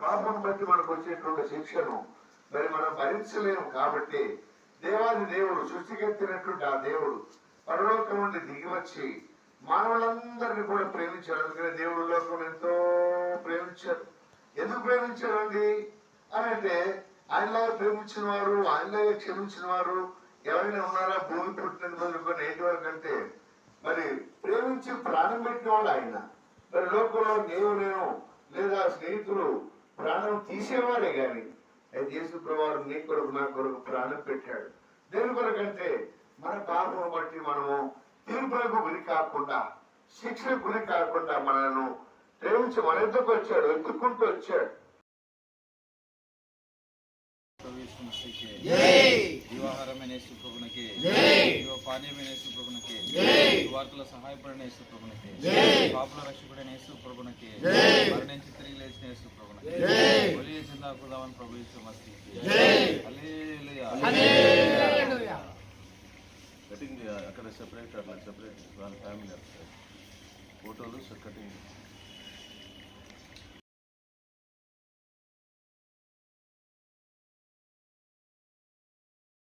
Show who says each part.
Speaker 1: పాపం బట్టి మనకు వచ్చేటువంటి శిక్షను మరి మనం భరించలేము కాబట్టి దేవాది దేవుడు సృష్టికెత్తినటువంటి ఆ దేవుడు పరలోకం నుండి దిగి వచ్చి మానవులందరినీ కూడా ప్రేమించాడు. అందుకని దేవుడు లోకం ఎంతో ప్రేమించాడు. ఎందుకు ప్రేమించాడండి అని అంటే ఆయనలాగా ప్రేమించిన వారు, ఆయనలాగా క్షమించిన వారు ఎవరైనా ఉన్నారా? భూమి పుట్టిన మొదలుకొని నేటి వరకు అంటే మరి ప్రేమించి ప్రాణం పెట్టిన వాడు ఆయన. మరి లోకంలో నేను లేదా స్నేహితులు ప్రాణం తీసేవాడే గాని అయితే యేసు ప్రభువు నీ కొరకు నా కొరకు ప్రాణం పెట్టాడు. దేని కొరకంటే మన పాపం బట్టి మనము తీర్పులకు గురి కాకుండా, శిక్షకు గురి కాకుండా మనను ప్రేమించి మన ఎద్దుకు వచ్చాడు, ఎత్తుకుంటూ వచ్చాడు.
Speaker 2: జీవాహారమైన యేసు ప్రభువునికి, జీవపానీయమైన యేసు ప్రభువునికి, వార్తల సహాయపడిన యేసు ప్రభువునికి, పాపుల రక్షకుడైన యేసు ప్రభువునికి, మరణించి తిరిగి లేచిన యేసు ప్రభువునికి, బలియ జిందాకుదామని ప్రభు యేసు మసీహుకి. హల్లెలూయా. కటింగ్ అక్కడ సెపరేట్, అట్లా సెపరేట్ వాళ్ళ ఫ్యామిలీ ఫోటోలు కటింగ్.